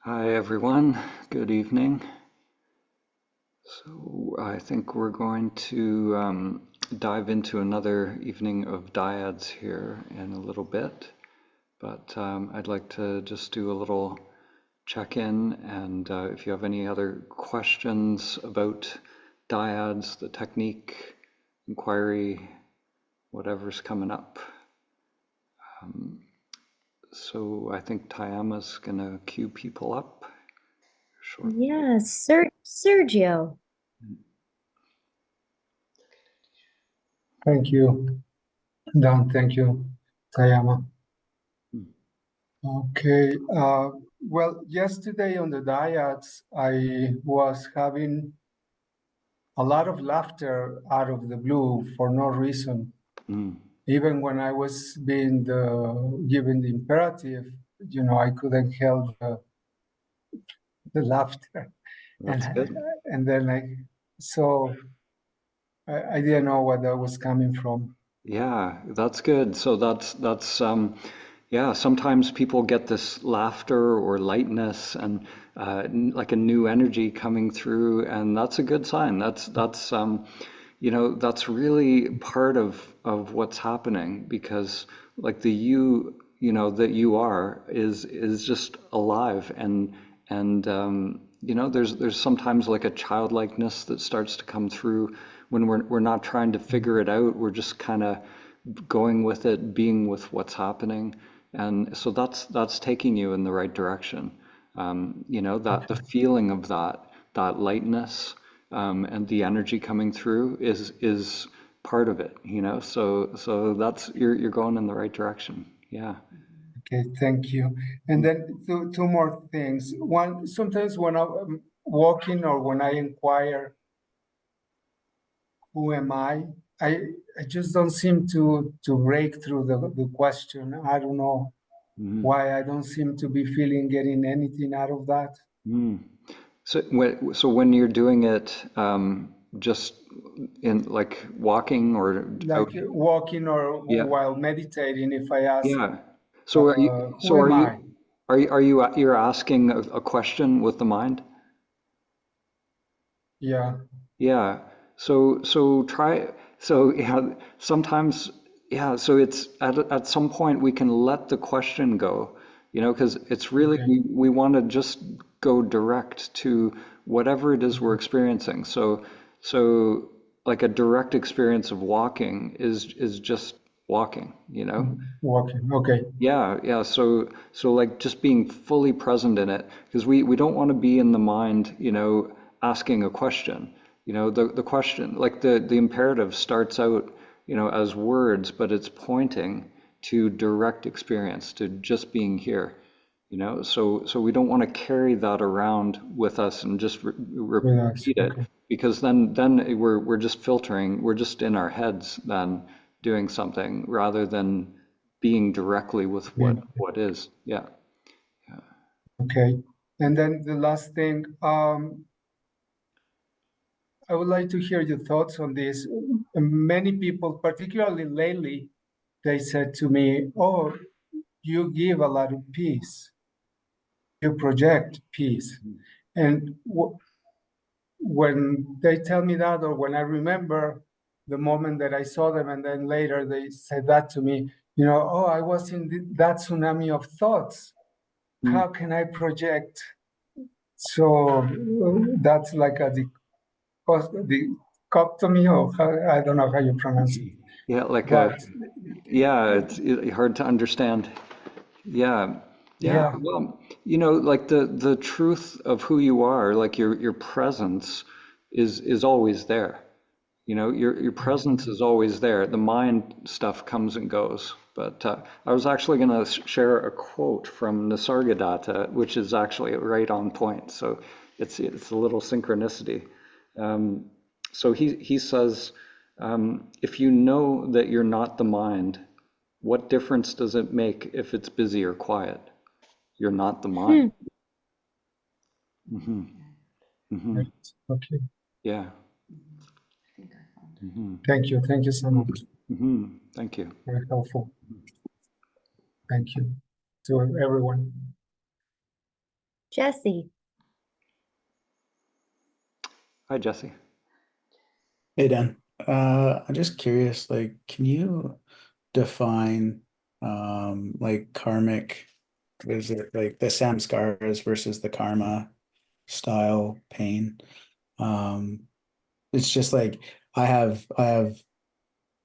Hi, everyone. Good evening. So I think we're going to dive into another evening of Diads here in a little bit, but I'd like to just do a little check-in, and if you have any other questions about Diads, the technique, inquiry, whatever's coming up. So I think Tayama's gonna queue people up shortly. Yes, Sergio. Thank you, Don. Thank you, Tayama. Okay. Well, yesterday on the Diads, I was having a lot of laughter out of the blue for no reason. Mm. Even when I was being given the imperative, I couldn't help the laughter. That's good. And then so I didn't know where that was coming from. Yeah, that's good. So that's yeah, sometimes people get this laughter or lightness and like a new energy coming through, and that's a good sign. That's really part of what's happening because like the that you are is just alive and there's sometimes like a childlikeness that starts to come through when we're not trying to figure it out. We're just kind of going with it, being with what's happening, and so that's taking you in the right direction. That the feeling of that lightness and the energy coming through is part of it. So that's you're going in the right direction. Yeah. Okay, thank you. And then two more things. One, sometimes when I'm walking or when I inquire, who am I? I just don't seem to break through the question. I don't know Mhm. why I don't seem to be feeling getting anything out of that. Mm. So when you're doing it, just in like walking or Like out, walking or yeah, while meditating, if I ask, yeah. So are you, who so are am you, I? you're asking a question with the mind? Yeah, Yeah. So try, so yeah, sometimes, yeah, so it's at some point we can let the question go, because it's really, okay, we want to just go direct to whatever it is we're experiencing. So like a direct experience of walking is just walking. walking, okay, Yeah, yeah. So like just being fully present in it, because we don't want to be in the mind, asking a question. The question, like the imperative starts out, as words, but it's pointing to direct experience, to just being here. So we don't want to carry that around with us and just relax, repeat it, okay, because then we're just filtering, we're just in our heads then doing something rather than being directly with yeah, what is. Yeah. okay. And then the last thing, I would like to hear your thoughts on this. Many people, particularly lately, they said to me, "Oh, you give a lot of peace. You project peace." And when they tell me that, or when I remember the moment that I saw them, and then later they said that to me, "Oh, I was in that tsunami of thoughts. Mm. How can I project?" So that's like a dichotomy, or I don't know how you pronounce it. Yeah, like But yeah, it's hard to understand. Yeah. Yeah. yeah, Well, like the truth of who you are, like your presence is always there. Your presence is always there. The mind stuff comes and goes. But I was actually going to share a quote from Nisargadatta, which is actually right on point. So it's a little synchronicity. Um, so he says, if you know that you're not the mind, what difference does it make if it's busy or quiet? You're not the mind. Hmm. Hmm. Hmm. right. Okay. Yeah. Hmm. Thank you so much. Hmm. Thank you. Very helpful. Thank you to everyone. Jesse. Hi, Jesse. Hey Dan, I'm just curious, like, can you define like karmic, what is it, like the samskaras versus the karma style pain? Um, it's just like I have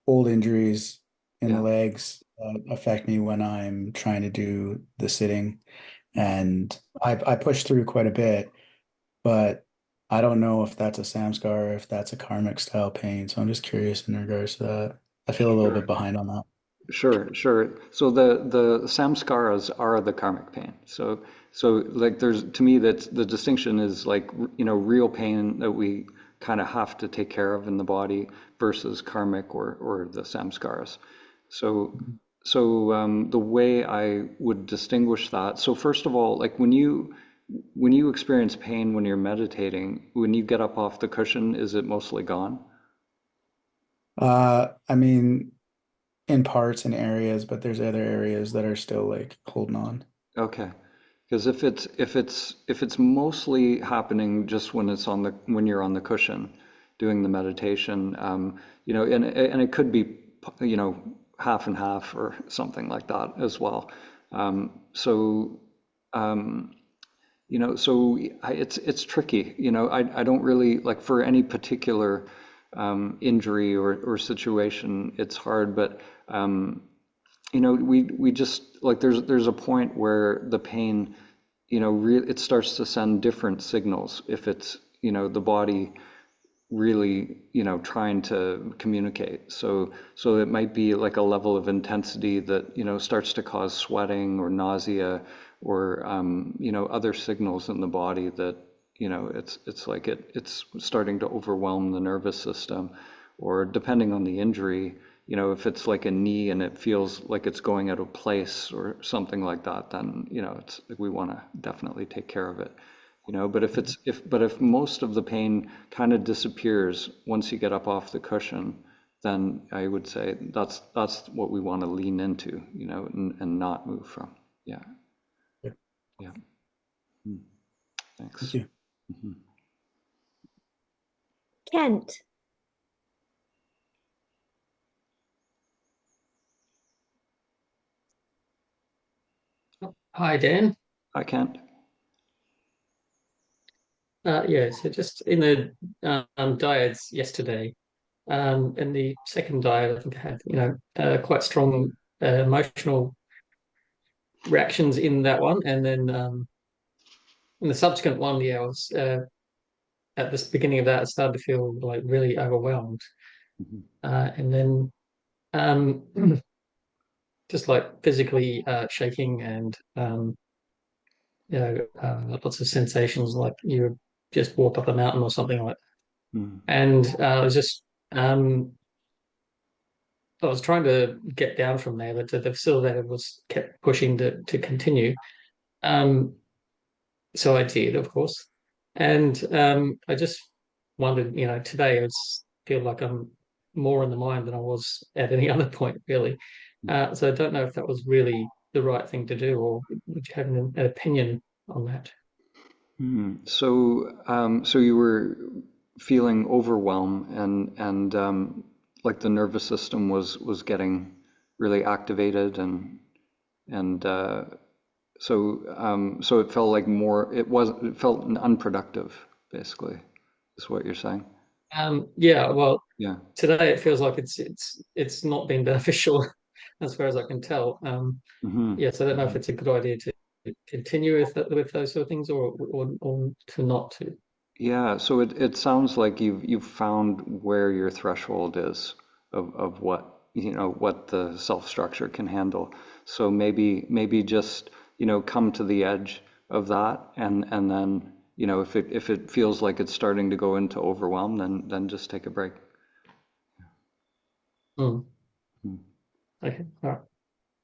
old injuries in the Yeah. legs that affect me when I'm trying to do the sitting, and I push through quite a bit, but I don't know if that's a samskar or if that's a karmic style pain. So I'm just curious in regards to that. I feel a little bit Sure. behind on that. Sure. So the samskaras are the karmic pain. So like there's to me that's the distinction is like real pain that we kind of have to take care of in the body versus karmic or the samskaras. So the way I would distinguish that. So first of all, like when you experience pain when you're meditating, when you get up off the cushion, is it mostly gone? I mean, in parts and areas, but there's other areas that are still like holding on. Okay. Because if it's mostly happening just when you're on the cushion doing the meditation, and it could be, half and half or something like that as well. So it's tricky. I don't really like for any particular injury or situation. It's hard, but we just like there's a point where the pain, it starts to send different signals if it's the body really trying to communicate. So it might be like a level of intensity that starts to cause sweating or nausea or other signals in the body that it's like it's starting to overwhelm the nervous system, or depending on the injury, if it's like a knee and it feels like it's going out of place or something like that, then it's like we want to definitely take care of it. But if most of the pain kind of disappears once you get up off the cushion, then I would say that's what we want to lean into, and not move from. Yeah. Yeah. Yeah. Thank Thanks. you. Kent. Hi, Dan. I can't. Yeah, so just in the Diads yesterday, in the second diet, I think I had, quite strong emotional reactions in that one. And then in the subsequent one, yeah, I was at this beginning of that, I started to feel like really overwhelmed. Mhm. And then um, just like physically shaking and, lots of sensations like you just walked up a mountain or something like. Mhm. And I was just um, I was trying to get down from there, but the facilitator was kept pushing to continue. Um, so I did, of course, and I just wondered, today I feel like I'm more in the mind than I was at any other point, really. So I don't know if that was really the right thing to do, or would you have an opinion on that? So you were feeling overwhelm and like the nervous system was getting really activated and so it felt like it felt unproductive, basically, is what you're saying. Yeah, well, Yeah. today it feels like it's not been beneficial as far as I can tell. Yes, I don't know if Hmm. it's a good idea to continue with those sort of things or to not to. Yeah, so it sounds like you've found where your threshold is of what what the self structure can handle. So maybe just come to the edge of that, and then if it feels like it's starting to go into overwhelm, then just take a break. Hmm. Hmm. Okay, all right.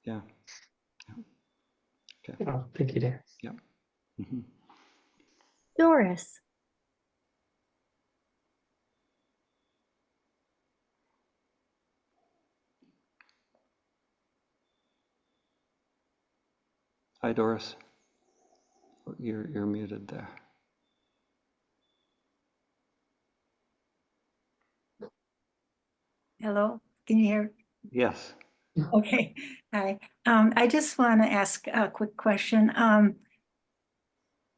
Yeah. Okay. Oh, thank you, dear. Yeah. Hmm. Doris. Hi, Doris. You're muted there. Hello, can you hear? Yes. Okay, hi. I just want to ask a quick question.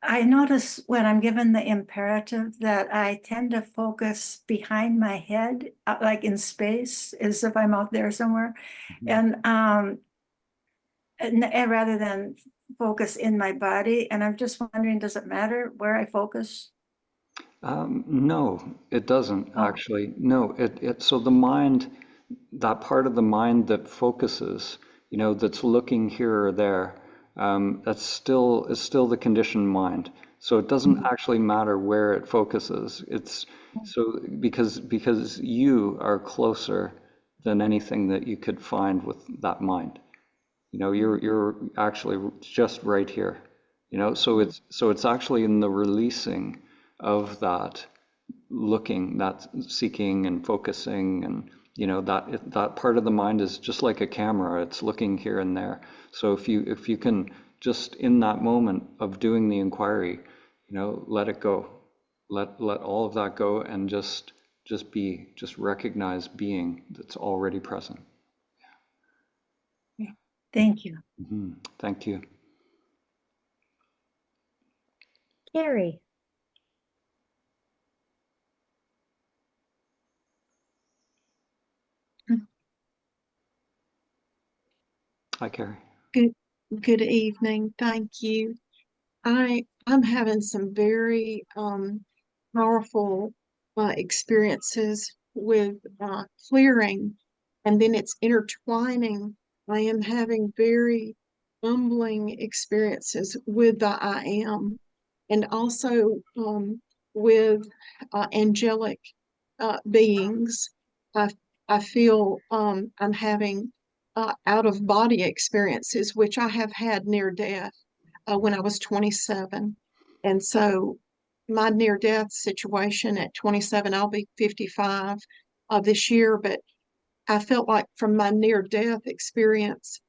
I notice when I'm given the imperative that I tend to focus behind my head, like in space, as if I'm out there somewhere, and rather than focus in my body. And I'm just wondering, does it matter where I focus? No, it doesn't Oh. actually. No, so the mind, that part of the mind that focuses, that's looking here or there, is still the conditioned mind. So it doesn't actually matter where it focuses. It's so because you are closer than anything that you could find with that mind. You're actually just right here. So it's actually in the releasing of that looking, that seeking and focusing, and that part of the mind is just like a camera. It's looking here and there. So if you can just in that moment of doing the inquiry, let it go, let all of that go, and just recognize being that's already present. Thank you. Thank you. Carrie. Hi, Carrie. Good evening. Thank you. I'm having some very powerful experiences with clearing, and then it's intertwining. I am having very humbling experiences with the I am, and also with angelic beings. I I feel I'm having out of body experiences, which I have had near death when I was 27. And so my near death situation at 27, I'll be 55 this year, but I felt like from my near death experience,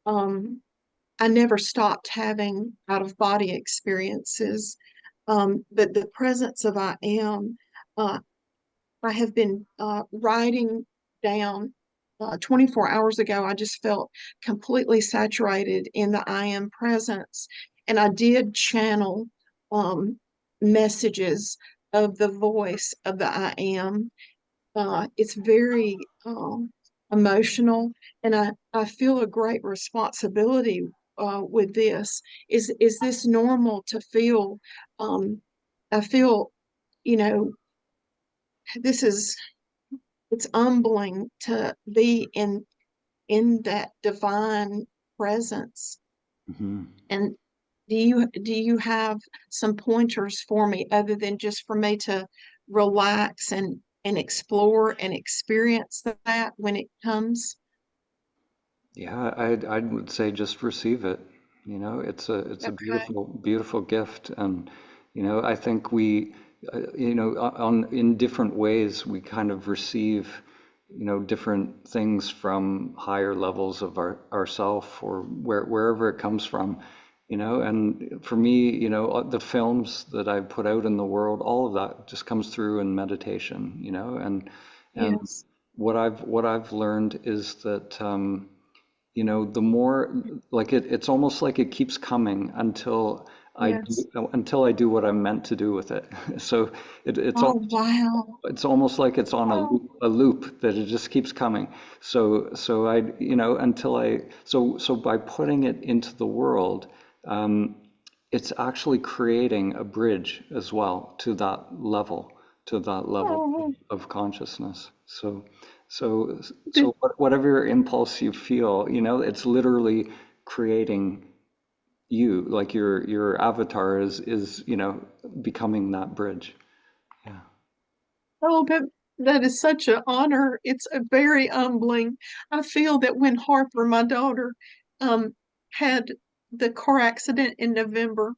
I never stopped having out of body experiences. But the presence of I am, uh, I have been writing down 24 hours ago. I just felt completely saturated in the I am presence. And I did channel um, messages of the voice of the I am. It's very emotional, and I feel a great responsibility with this. Is this normal to feel? I feel, you know, this is it's humbling to be in that divine presence. Mm-hmm. And do you have some pointers for me other than just for me to relax and explore and experience that when it comes? Yeah, I would say just receive it. It's a Okay. beautiful gift, and I think we, on in different ways we kind of receive, different things from higher levels of ourself, or wherever it comes from. And for me, the films that I put out in the world, all of that just comes through in meditation. And Yes. what I've learned is that. The more like it's almost like it keeps coming Yes. until I do what I'm meant to do with it. So Oh, wow. it's almost like it's on Oh, a loop that it just keeps coming. So I, until so by putting it into the world, it's actually creating a bridge as well to that level oh, of consciousness. So, th- whatever impulse you feel, it's literally creating you, like your avatar is becoming that bridge. Yeah. oh, that is such an honor. It's a very humbling. I feel that when Harper, my daughter, um, had the car accident in November,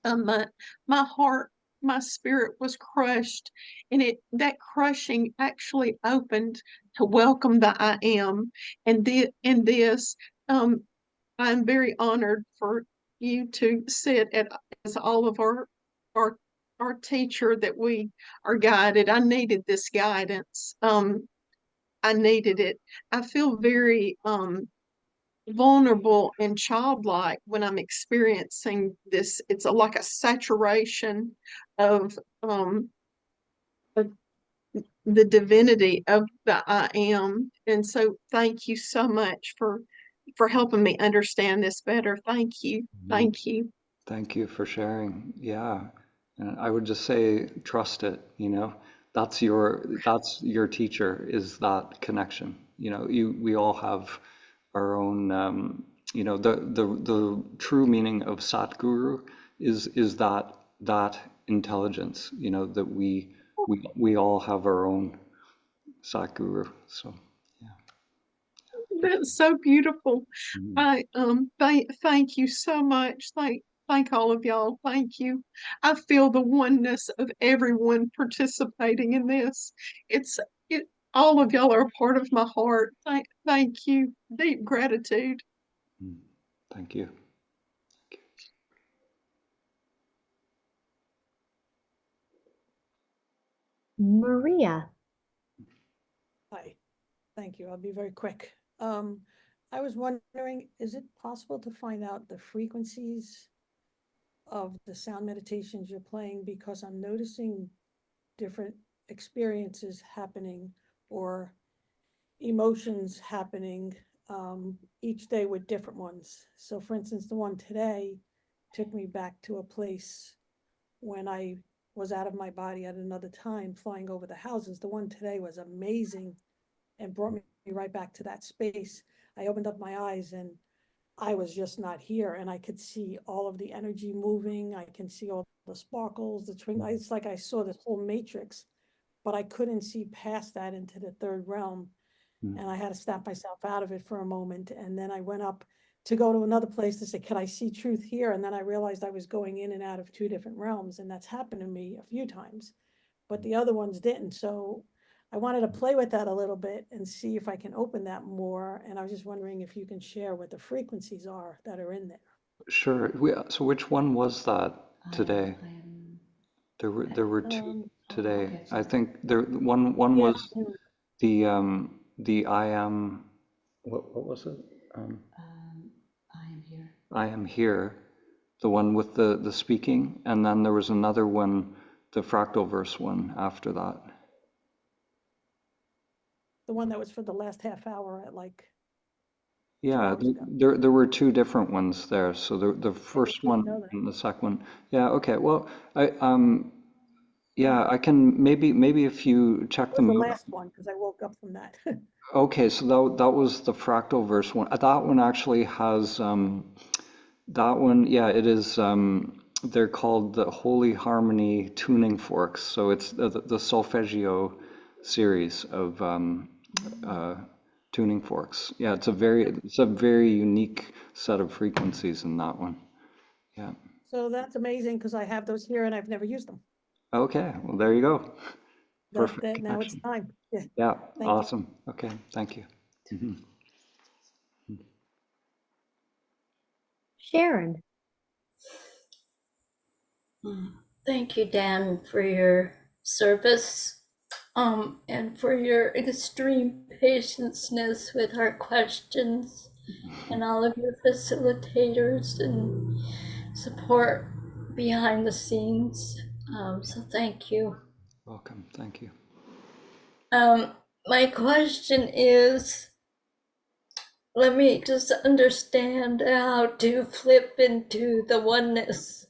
my heart, my spirit was crushed, and it that crushing actually opened to welcome the I am, and this, I'm very honored for you to sit as all of our our teacher, that we are guided. I needed this guidance. I needed it. I feel very vulnerable and childlike when I'm experiencing this. It's like a saturation of the divinity of the I am. And so thank you so much for helping me understand this better. Thank you. Thank you. Thank you for sharing. Yeah. And I would just say, trust it, you know. That's your teacher, is that connection. You know, we all have our own the true meaning of Satguru is that intelligence, you know, that we all have our own Satguru. So That's so beautiful. mhm. I thank you so much. Thank all of y'all. Thank you. I feel the oneness of everyone participating in this. It's it all of y'all are a part of my heart. Thank you. Deep gratitude. Thank you. Maria. Hi, thank you. I'll be very quick. I was wondering, is it possible to find out the frequencies of the sound meditations you're playing? Because I'm noticing different experiences happening or emotions happening each day with different ones. So for instance, the one today took me back to a place when I was out of my body at another time flying over the houses. The one today was amazing and brought me right back to that space. I opened up my eyes and I was just not here, and I could see all of the energy moving. I can see all the sparkles, the twinkle. It's like I saw this whole matrix, but I couldn't see past that into the third realm. And I had to snap myself out of it for a moment. And then I went up to go to another place to say, can I see truth here? And then I realized I was going in and out of two different realms, and that's happened to me a few times, but the other ones didn't. So I wanted to play with that a little bit and see if I can open that more. And I was just wondering if you can share what the frequencies are that are in there. Sure. So which one was that today? There were two today. I think one Yeah. was the I am, what was it? I am here, the one with the speaking, and then there was another one, the fractal verse one after that. The one that was for the last half hour at like 2 Yeah, hours ago. there were two different ones there. So the first didn't one know that. and the second one. Yeah, okay. Well, yeah, I can maybe if you check It was them the out. last one because I woke up from that. Okay, so that was the fractal verse one. That one actually has that one. Yeah, it is. They're called the Holy Harmony tuning forks. So it's the solfeggio series of tuning forks. Yeah, it's a very unique set of frequencies in that one. Yeah. So that's amazing because I have those here and I've never used them. Okay, well there you go. Perfect That now it's connection. time. Yeah. Yeah, Thank you. awesome. Okay, thank you. Mhm. Sharon. Thank you, Dan, for your service and for your extreme patience with our questions, and all of your facilitators and support behind the scenes. So thank you. Welcome, thank you. My question is, let me just understand how to flip into the oneness.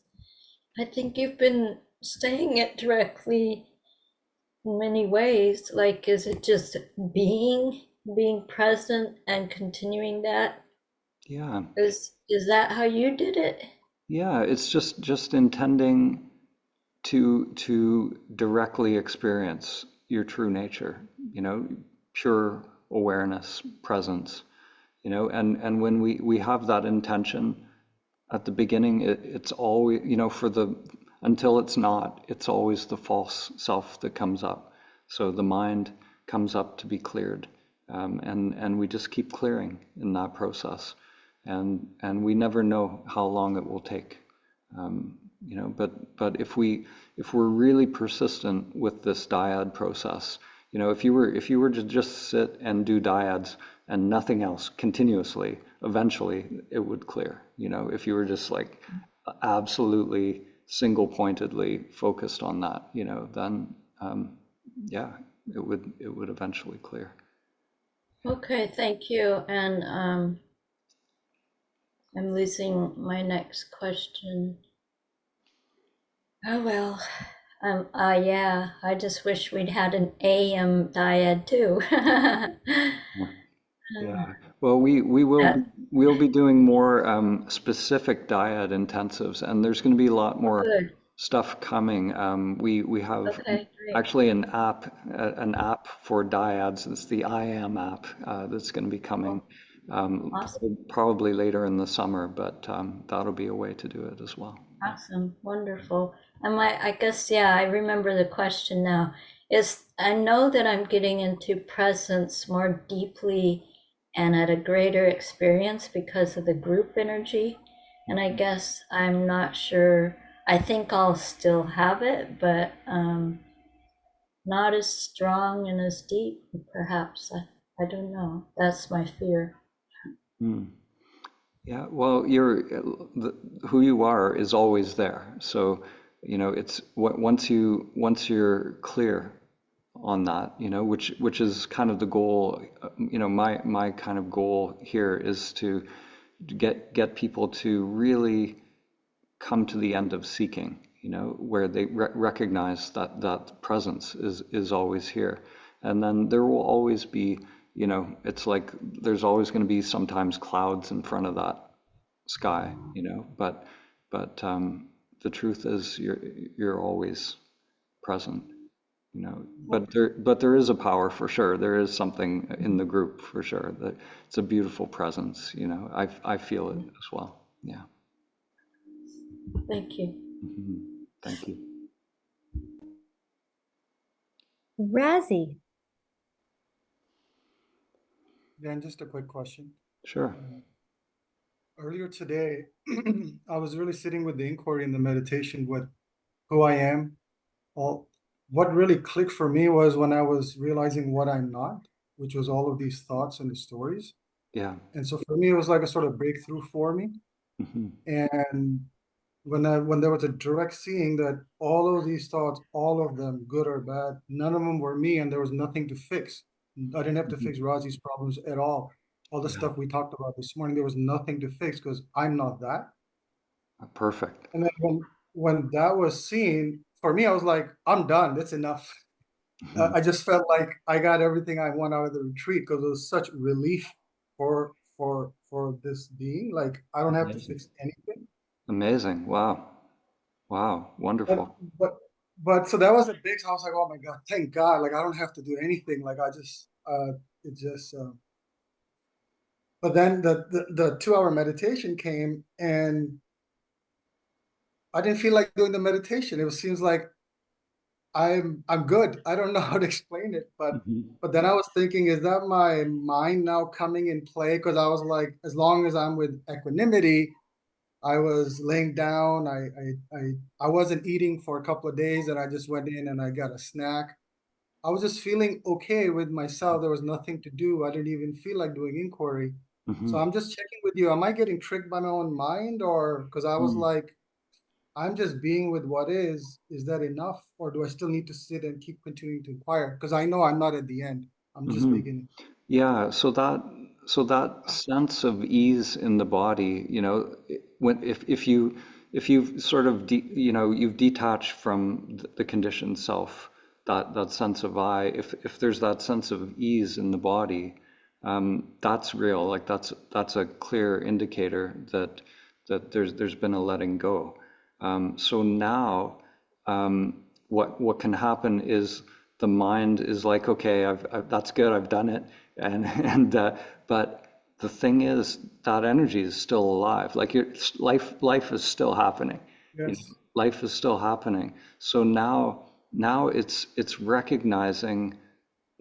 I think you've been saying it directly in many ways. Like, is it just being present and continuing that? Yeah, Is that how you did it? yeah, it's just intending to directly experience your true nature, you know, pure awareness, presence, you know, and when we have that intention at the beginning, it's always, you know, until it's not, it's always the false self that comes up. So the mind comes up to be cleared, and we just keep clearing in that process. and we never know how long it will take. You know, but if we're really persistent with this dyad process, you know, if you were to just sit and do dyads and nothing else continuously, eventually it would clear. You know, if you were just like absolutely single-pointedly focused on that, you know, then yeah, it would eventually clear. Okay, thank you. And I'm losing my next question. Oh well. Yeah, I just wish we'd had an AM dyad too. Yeah. Well, we'll be doing more specific dyad intensives, and there's going to be a lot more Good. stuff coming. We have Okay, great. actually an app for dyads. It's the IAM app that's going to be coming Awesome. probably later in the summer, but that'll be a way to do it as well. Awesome, wonderful. And I guess, yeah, I remember the question now. I know that I'm getting into presence more deeply and at a greater experience because of the group energy. And I guess I'm not sure. I think I'll still have it, but not as strong and as deep, perhaps. I don't know. That's my fear. Yeah, well, who you are is always there. So, you know, it's once you're clear on that, you know, which is kind of the goal. You know, my kind of goal here is to get people to really come to the end of seeking. You know, where they recognize that presence is always here, and then there will always be. You know, it's like there's always going to be sometimes clouds in front of that sky, you know, but the truth is you're always present, you know, but there is a power for sure. There is something in the group for sure that it's a beautiful presence, you know. I feel it as well. Yeah. Thank you. Thank you. Razzie. Dan, just a quick question. Sure. Earlier today, I was really sitting with the inquiry and the meditation with who I am. What really clicked for me was when I was realizing what I'm not, which was all of these thoughts and the stories. Yeah. And so for me, it was like a sort of breakthrough for me. And when there was a direct seeing that all of these thoughts, all of them, good or bad, none of them were me, and there was nothing to fix. I didn't have to fix Razi's problems at all. All the stuff we talked about this morning, there was nothing to fix because I'm not that. Perfect. And then when that was seen, for me, I was like, I'm done. That's enough. I just felt like I got everything I want out of the retreat because it was such relief for this being. Like I don't have to fix anything. Amazing. Wow. Wow. Wonderful. But so that was a big. So I was like, oh my God, thank God! Like I don't have to do anything. Like I just it just. But then the 2 hour meditation came, and I didn't feel like doing the meditation. It seems like I'm good. I don't know how to explain it, but then I was thinking, is that my mind now coming in play? Because I was like, as long as I'm with equanimity, I was laying down. I wasn't eating for a couple of days, and I just went in and I got a snack. I was just feeling okay with myself. There was nothing to do. I didn't even feel like doing inquiry. So I'm just checking with you. Am I getting tricked by my own mind, or because I was like, I'm just being with what is that enough? Or do I still need to sit and keep continuing to inquire? Because I know I'm not at the end. I'm just beginning. Yeah, so that sense of ease in the body, you know, if you've sort of you know, you've detached from the conditioned self, that sense of I, if there's that sense of ease in the body, that's real. Like that's a clear indicator that there's been a letting go. So now, what can happen is the mind is like, okay, that's good, I've done it, and but the thing is that energy is still alive. Like your life is still happening. You know, Yes. life is still happening. So now it's recognizing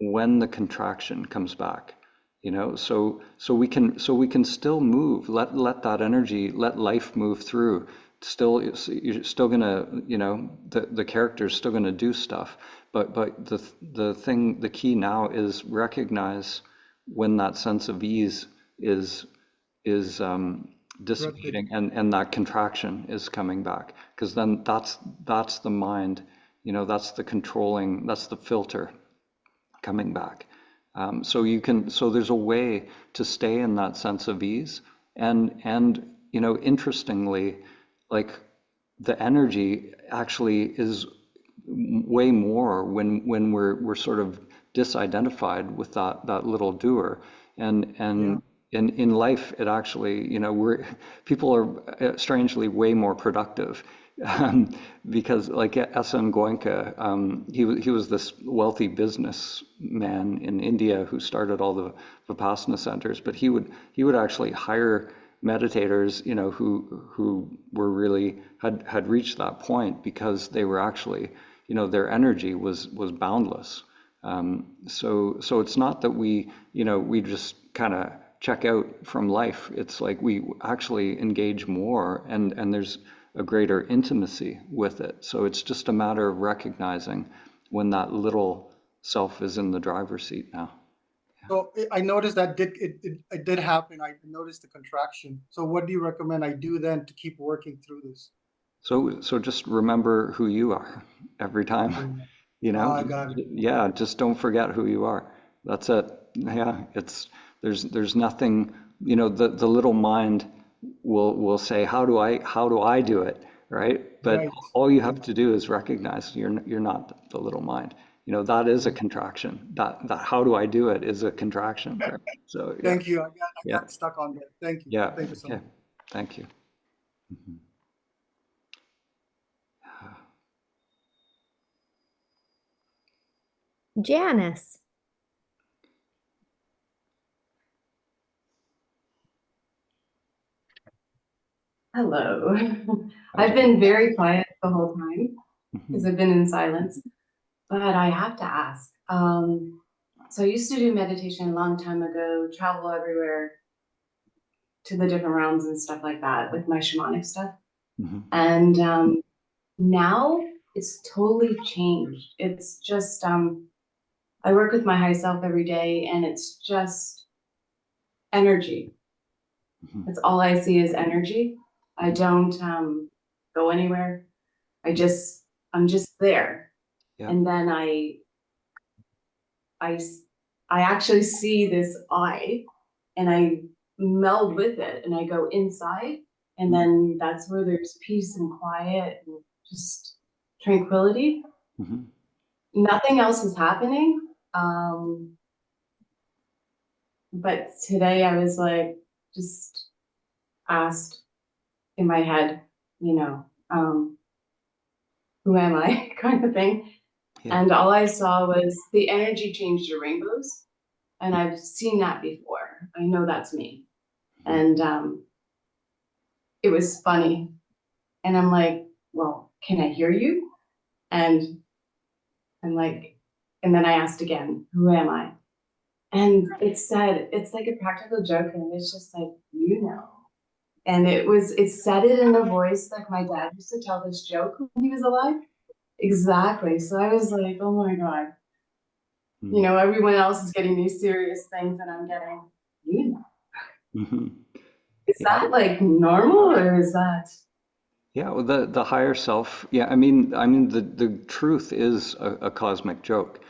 when the contraction comes back. you know, so we can still move, let that energy, let life move through. Still, you're still gonna, you know, the character's still gonna do stuff, but the key now is recognize when that sense of ease is dissipating, and that contraction is coming back, because then that's the mind, you know, that's the controlling, that's the filter coming back. So there's a way to stay in that sense of ease, and you know, interestingly, like the energy actually is way more when we're sort of disidentified with that little doer, and in life, it actually, you know, people are strangely way more productive. Because like S.N. Goenka, he was this wealthy businessman in India who started all the Vipassana centers, but he would actually hire meditators, you know, who were really had reached that point, because they were actually, you know, their energy was boundless. So it's not that we, you know, we just kind of check out from life. It's like we actually engage more, and there's a greater intimacy with it. So it's just a matter of recognizing when that little self is in the driver's seat now. So I noticed that it did happen. I noticed the contraction. So what do you recommend I do then to keep working through this? So just remember who you are every time, you Oh, know? I got it. Yeah, just don't forget who you are. That's it. Yeah, there's nothing, you know, the little mind will say, how do I do it, right? But Right. all you have to do is recognize you're not the little mind. You know, that is a contraction. That how do I do it is a contraction, right? So yeah, Thank you. I yeah, got stuck on that. Thank you. yeah. Thank you so much. Okay, thank you. Mhm. Janice. Hello. I've been very quiet the whole time because Mhm. I've been in silence, but I have to ask. So I used to do meditation a long time ago, travel everywhere to the different realms and stuff like that with my shamanic stuff. Mhm. And now it's totally changed. It's just, I work with my high self every day, and it's just energy. Mhm. That's all I see is energy. I don't go anywhere. I'm just there. Yeah. And then I actually see this eye, and I meld with it, and I go inside, and then that's where there's peace and quiet and just tranquility. Mhm. Nothing else is happening. But today I was like, just asked in my head, you know, who am I kind of thing. Yeah. And all I saw was the energy changed to rainbows. And I've seen that before. I know that's me. And it was funny. And I'm like, well, can I hear you? And I'm like, and then I asked again, who am I? And it said, it's like a practical joke. And it's just like, you know. And it said it in a voice like my dad used to tell this joke when he was alive. Exactly. So I was like, oh my God. You know, everyone else is getting these serious things, and I'm getting, you know. Mhm. Is that like normal, or is that? Yeah, well, the higher self. Yeah, I mean, the truth is a cosmic joke,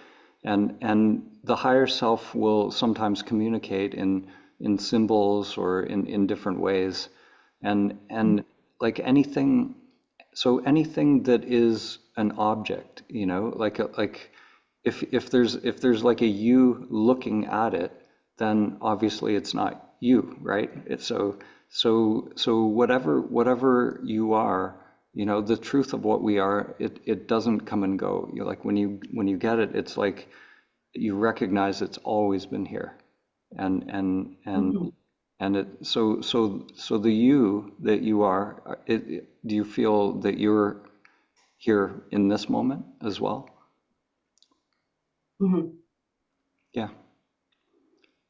and the higher self will sometimes communicate in symbols or in different ways, and like anything. So anything that is an object, you know, like if there's like a you looking at it, then obviously it's not you, right? It's so whatever you are, you know, the truth of what we are, it doesn't come and go. You're like when you get it, it's like you recognize it's always been here, and and it so the you that you are, do you feel that you're here in this moment as well? Mhm. Yeah.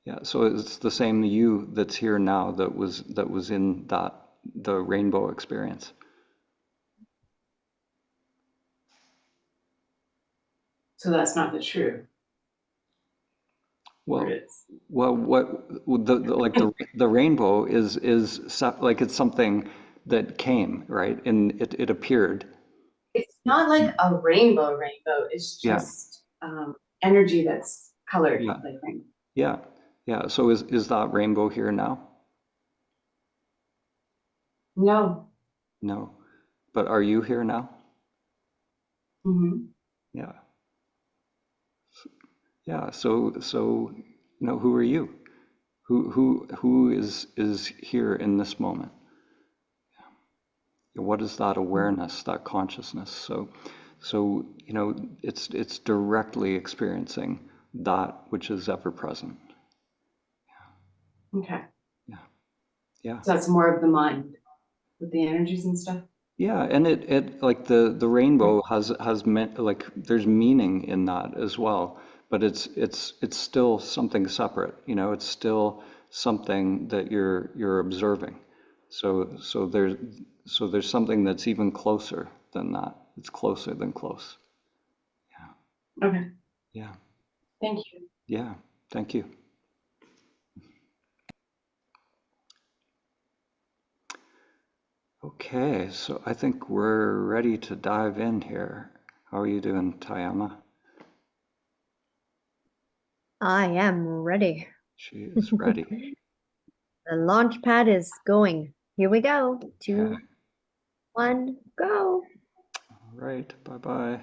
Yeah, so it's the same you that's here now that was in the rainbow experience. So that's not the truth. Well, Or it's like the rainbow is like it's something that came, right? And it appeared. it's not like a rainbow. It's Yeah, just energy that's colored yeah, like rainbow. yeah, yeah. So is that rainbow here now? No. No. But are you here now? Mm-hmm. Yeah. Yeah. So who are you? Who is here in this moment? What is that awareness, that consciousness? So it's directly experiencing that which is ever present. Okay. Yeah. Yeah. So that's more of the mind with the energies and stuff. Yeah, and it like the rainbow has meant, like, there's meaning in that as well, but it's still something separate, it's still something that you're observing. So there's something that's even closer than that. It's closer than close. Okay. Yeah. Thank you. Yeah. Thank you. Okay, so I think we're ready to dive in here. How are you doing, Tayama? I am ready. She is ready. The launch pad is going. Here we go. Yeah. 2, 1, go. All right. Bye-bye.